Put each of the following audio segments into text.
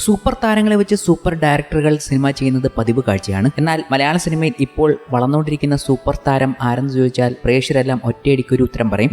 Super താരങ്ങളെ വെച്ച് super ഡയറക്ടറുകൾ cinema ചെയ്യുന്നത് പതിവ് കാഴ്ചയാണ്. എന്നാൽ മലയാള സിനിമയിൽ ഇപ്പോൾ വളർന്നുകൊണ്ടിരിക്കുന്ന സൂപ്പർ താരം ആരെന്ന് ചോദിച്ചാൽ പ്രേക്ഷകരെല്ലാം ഒറ്റയടിക്ക് ഒരു ഉത്തരം പറയും: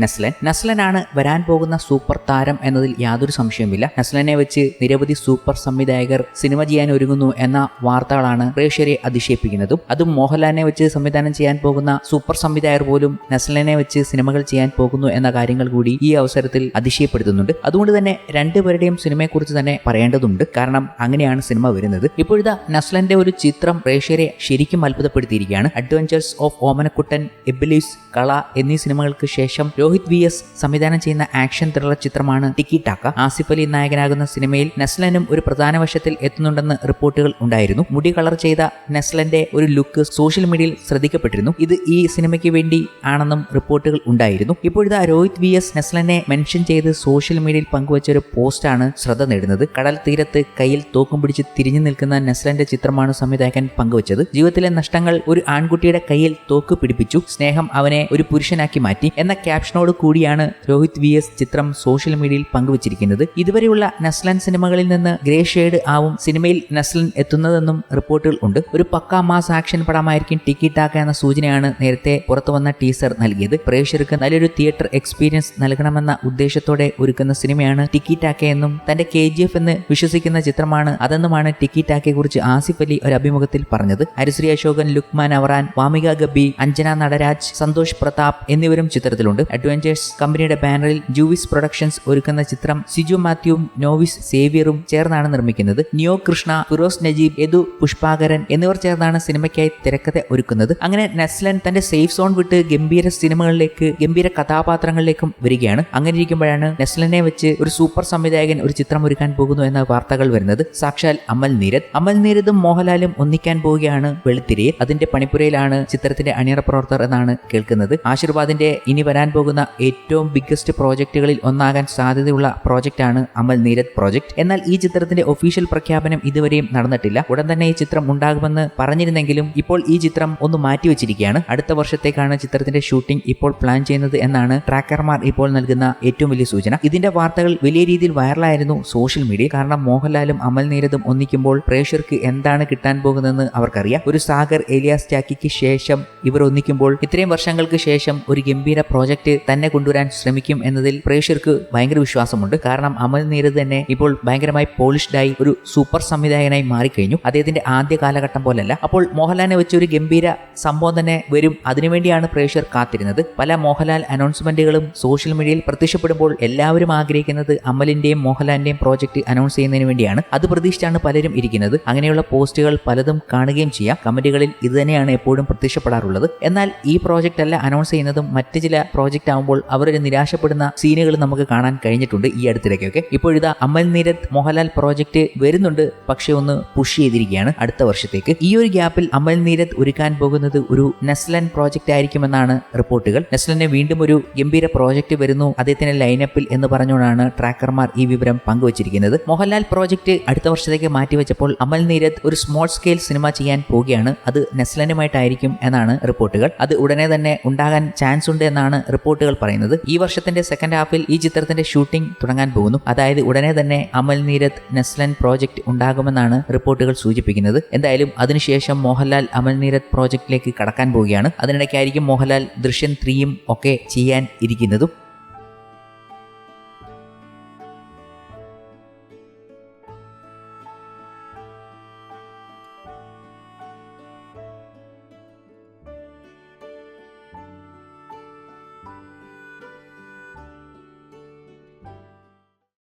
നസ്ലനാണ് വരാൻ പോകുന്ന സൂപ്പർ താരം എന്നതിൽ യാതൊരു സംശയവുമില്ല. നസ്ലനെ വെച്ച് നിരവധി സൂപ്പർ സംവിധായകർ സിനിമ ചെയ്യാൻ ഒരുങ്ങുന്നു എന്ന വാർത്തകളാണ് പ്രേക്ഷകരെ അതിശയിപ്പിക്കുന്നതും. അതും മോഹൻലാലിനെ വെച്ച് സംവിധാനം ചെയ്യാൻ പോകുന്ന സൂപ്പർ സംവിധായകർ പോലും നസ്ലനെ വെച്ച് സിനിമകൾ ചെയ്യാൻ പോകുന്നു എന്ന കാര്യങ്ങൾ കൂടി ഈ അവസരത്തിൽ അതിശയപ്പെടുത്തുന്നുണ്ട്. അതുകൊണ്ട് തന്നെ രണ്ടുപേരുടെയും സിനിമയെക്കുറിച്ച് തന്നെ പറയേണ്ടതുണ്ട്. കാരണം അങ്ങനെയാണ് സിനിമ വരുന്നത്. ഇപ്പോഴത്തെ നസ്ലന്റെ ഒരു ചിത്രം പ്രേക്ഷകരെ ശരിക്കും അത്ഭുതപ്പെടുത്തിയിരിക്കുകയാണ്. അഡ്വഞ്ചേഴ്സ് ഓഫ് ഓമനക്കുട്ടൻ, എബിലിസ്, കള എന്നീ സിനിമകൾക്ക് ശേഷം രോഹിത് VS സംവിധാനം ചെയ്യുന്ന ആക്ഷൻ ത്രില്ലർ ചിത്രമാണ് ടിക്കി ടാക്ക. ആസിഫ് അലി നായകനാകുന്ന സിനിമയിൽ നസ്ലനും ഒരു പ്രധാന വശത്തിൽ എത്തുന്നുണ്ടെന്ന് റിപ്പോർട്ടുകൾ ഉണ്ടായിരുന്നു. മുടി കളർ ചെയ്ത നസ്ലന്റെ ഒരു ലുക്ക് സോഷ്യൽ മീഡിയയിൽ ശ്രദ്ധിക്കപ്പെട്ടിരുന്നു. ഇത് ഈ സിനിമയ്ക്ക് വേണ്ടി ആണെന്നും റിപ്പോർട്ടുകൾ ഉണ്ടായിരുന്നു. ഇപ്പോഴത്തെ രോഹിത് VS നസ്ലനെ മെൻഷൻ ചെയ്ത് സോഷ്യൽ മീഡിയയിൽ പങ്കുവച്ച ഒരു പോസ്റ്റാണ് ശ്രദ്ധ നേടുന്നത്. കടൽ തീരത്ത് കയ്യിൽ തോക്കും പിടിച്ച് തിരിഞ്ഞു നിൽക്കുന്ന നസ്ലന്റെ ചിത്രമാണ് സംവിധായകൻ പങ്കുവച്ചത്. ജീവിതത്തിലെ നഷ്ടങ്ങൾ ഒരു ആൺകുട്ടിയുടെ കയ്യിൽ തോക്ക് പിടിപ്പിച്ചു, സ്നേഹം അവനെ ഒരു പുരുഷനാക്കി മാറ്റി എന്ന ക്യാപ്ഷനോട് കൂടിയാണ് രോഹിത് VS ചിത്രം സോഷ്യൽ മീഡിയയിൽ പങ്കുവച്ചിരിക്കുന്നത്. ഇതുവരെയുള്ള നസ്ലൻ സിനിമകളിൽ നിന്ന് ഗ്രേ ഷെയ്ഡ് ആവും സിനിമയിൽ നസ്ലൻ എത്തുന്നതെന്നും റിപ്പോർട്ടുകൾ ഉണ്ട്. ഒരു പക്കാ മാസ് ആക്ഷൻ പടമായിരിക്കും ടിക്കി ടാക്ക എന്ന സൂചനയാണ് നേരത്തെ പുറത്തു വന്ന ടീസർ നൽകിയത്. പ്രേക്ഷകർക്ക് നല്ലൊരു തിയേറ്റർ എക്സ്പീരിയൻസ് നൽകണമെന്ന ഉദ്ദേശത്തോടെ ഒരുക്കുന്ന സിനിമയാണ് ടിക്കി ടാക്ക എന്നും തന്റെ KGF എന്ന് വിശ്വസിക്കുന്ന ചിത്രമാണ് അതെന്നുമാണ് ടിക്കി ടാക്കയെ കുറിച്ച് ആസിഫ് അലി ഒരു അഭിമുഖത്തിൽ പറഞ്ഞത്. ഹരിശ്രീ അശോകൻ, ലുക്മാൻ അവറാൻ, വാമിക ഗബ്ബി, അഞ്ജന നടരാജ്, സന്തോഷ് പ്രതാപ് എന്നിവരും ചിത്രത്തിലുണ്ട്. അഡ്വഞ്ചേഴ്സ് കമ്പനിയുടെ ബാനറിൽ ജൂവിസ് പ്രൊഡക്ഷൻസ് ഒരുക്കുന്ന ചിത്രം സിജു മാത്യുവും നോവിസ് സേവിയറും ചേർന്നാണ് നിർമ്മിക്കുന്നത്. നിയോ കൃഷ്ണ, ഫിറോസ് നജീബ്, യദു പുഷ്പാകരൻ എന്നിവർ ചേർന്നാണ് സിനിമയ്ക്കായി തിരക്കഥ ഒരുക്കുന്നത്. അങ്ങനെ നസ്ലൻ തന്റെ സേഫ് സോൺ വിട്ട് ഗംഭീര സിനിമകളിലേക്ക്, ഗംഭീര കഥാപാത്രങ്ങളിലേക്കും വരികയാണ്. അങ്ങനെ ഇരിക്കുമ്പോഴാണ് നസ്ലനെ വെച്ച് ഒരു സൂപ്പർ സംവിധായകൻ ഒരു ചിത്രം ഒരുക്കാൻ പോകുന്നു എന്ന വാർത്തകൾ വരുന്നത്. സാക്ഷാൽ അമൽ നീരദും മോഹൻലാലും ഒന്നിക്കാൻ പോവുകയാണ് വെളുത്തിരയിൽ. അതിന്റെ പണിപ്പുരയിലാണ് ചിത്രത്തിന്റെ അണിയറ പ്രവർത്തകർ എന്നാണ് കേൾക്കുന്നത്. ആശീർവാദിന്റെ ഇനി വരാൻ പോകുന്ന ഏറ്റവും ബിഗ്ഗസ്റ്റ് പ്രോജക്റ്റുകളിൽ ഒന്നാകാൻ സാധ്യതയുള്ള പ്രോജക്റ്റാണ് അമൽ നീരദ് പ്രോജക്ട്. എന്നാൽ ഈ ചിത്രത്തിന്റെ ഒഫീഷ്യൽ പ്രഖ്യാപനം ഇതുവരെയും നടന്നിട്ടില്ല. ഉടൻ തന്നെ ഈ ചിത്രം ഉണ്ടാകുമെന്ന് പറഞ്ഞിരുന്നെങ്കിലും ഇപ്പോൾ ഈ ചിത്രം ഒന്ന് മാറ്റിവെച്ചിരിക്കുകയാണ്. അടുത്ത വർഷത്തേക്കാണ് ചിത്രത്തിന്റെ ഷൂട്ടിംഗ് ഇപ്പോൾ പ്ലാൻ ചെയ്യുന്നത് എന്നാണ് ട്രാക്കർമാർ ഇപ്പോൾ നൽകുന്ന ഏറ്റവും വലിയ സൂചന. ഇതിന്റെ വാർത്തകൾ വലിയ രീതിയിൽ വൈറലായിരുന്നു സോഷ്യൽ മീഡിയയിൽ. കാരണം മോഹൻലാലും അമൽ നീരദും ഒന്നിക്കുമ്പോൾ പ്രേക്ഷകർക്ക് എന്താണ് കിട്ടാൻ പോകുന്നതെന്ന് അവർക്കറിയാം. ഒരു സാഗർ എലിയാസ് ചാക്കിക്ക് ശേഷം ഇവർ ഒന്നിക്കുമ്പോൾ ഇത്രയും വർഷങ്ങൾക്ക് ശേഷം ഒരു ഗംഭീര പ്രോജക്റ്റ് തന്നെ കൊണ്ടുവരാൻ ശ്രമിക്കും എന്നതിൽ പ്രേക്ഷകർക്ക് ഭയങ്കര വിശ്വാസമുണ്ട്. കാരണം അമൽ നീരദ് തന്നെ ഇപ്പോൾ ഭയങ്കരമായി പോളിഷ്ഡായി ഒരു സൂപ്പർ സംവിധായകനായി മാറിക്കഴിഞ്ഞു. അദ്ദേഹത്തിന്റെ ആദ്യ കാലഘട്ടം പോലല്ല. അപ്പോൾ മോഹൻലാലിനെ വെച്ച് ഒരു ഗംഭീര സംഭവം തന്നെ വരും. അതിനുവേണ്ടിയാണ് പ്രേക്ഷകർ കാത്തിരുന്നത്. പല മോഹൻലാൽ അനൗൺസ്മെന്റുകളും സോഷ്യൽ മീഡിയയിൽ പ്രത്യക്ഷപ്പെടുമ്പോൾ എല്ലാവരും ആഗ്രഹിക്കുന്നത് അമലിന്റെയും മോഹൻലാലിന്റെയും പ്രോജക്റ്റ് അനൗൺസ് ചെയ്യുന്നതിന് വേണ്ടിയാണ്. അത് പ്രതീക്ഷിച്ചാണ് പലരും ഇരിക്കുന്നത്. അങ്ങനെയുള്ള പോസ്റ്റുകൾ പലതും കാണുകയും ചെയ്യാം. കമന്റുകളിൽ ഇത് തന്നെയാണ് എപ്പോഴും പ്രത്യക്ഷപ്പെടാറുള്ളത്. എന്നാൽ ഈ പ്രോജക്റ്റ് അല്ല അനൗൺസ് ചെയ്യുന്നതും മറ്റു ചില പ്രോജക്റ്റ് ആകുമ്പോൾ അവരൊരു നിരാശപ്പെടുന്ന സീനുകൾ നമുക്ക് കാണാൻ കഴിഞ്ഞിട്ടുണ്ട് ഈ അടുത്തിടയ്ക്കൊക്കെ. ഇപ്പോഴിതാ അമൽ നീരദ് മോഹൻലാൽ പ്രോജക്റ്റ് വരുന്നുണ്ട്, പക്ഷെ ഒന്ന് പുഷ് ചെയ്തിരിക്കുകയാണ് അടുത്ത വർഷത്തേക്ക്. ഈ ഒരു ഗ്യാപ്പിൽ അമൽ നീരദ് ഒരുക്കാൻ പോകുന്നത് ഒരു നസ്ലൻ പ്രോജക്റ്റ് ആയിരിക്കുമെന്നാണ് റിപ്പോർട്ടുകൾ. നസ്ലന് വീണ്ടും ഒരു ഗംഭീര പ്രോജക്റ്റ് വരുന്നു അദ്ദേഹത്തിന്റെ ലൈനപ്പിൽ എന്ന് പറഞ്ഞുകൊണ്ടാണ് ട്രാക്കർമാർ ഈ വിവരം പങ്കുവച്ചിരിക്കുന്നത്. മോഹൻലാൽ പ്രോജക്റ്റ് അടുത്ത വർഷത്തേക്ക് മാറ്റിവെച്ചപ്പോൾ അമൽ നീരദ് ഒരു സ്മോൾ സ്കെയിൽ സിനിമ ചെയ്യാൻ പോവുകയാണ്. അത് നസ്ലനുമായിട്ടായിരിക്കും എന്നാണ് റിപ്പോർട്ടുകൾ. അത് ഉടനെ തന്നെ ഉണ്ടാകാൻ ചാൻസ് ഉണ്ട് എന്നാണ് റിപ്പോർട്ടുകൾ പറയുന്നത്. ഈ വർഷത്തിന്റെ സെക്കൻഡ് ഹാഫിൽ ഈ ചിത്രത്തിന്റെ ഷൂട്ടിംഗ് തുടങ്ങാൻ പോകുന്നു. അതായത് ഉടനെ തന്നെ അമൽ നീരദ് നസ്ലൻ പ്രോജക്റ്റ് ഉണ്ടാകുമെന്നാണ് റിപ്പോർട്ടുകൾ സൂചിപ്പിക്കുന്നത്. എന്തായാലും അതിനുശേഷം മോഹൻലാൽ അമൽ നീരദ് പ്രോജക്റ്റിലേക്ക് കടക്കാൻ പോവുകയാണ്. അതിനിടയ്ക്കായിരിക്കും മോഹൻലാൽ ദൃശ്യം 3യും ഒക്കെ ചെയ്യാൻ ഇരിക്കുന്നതും.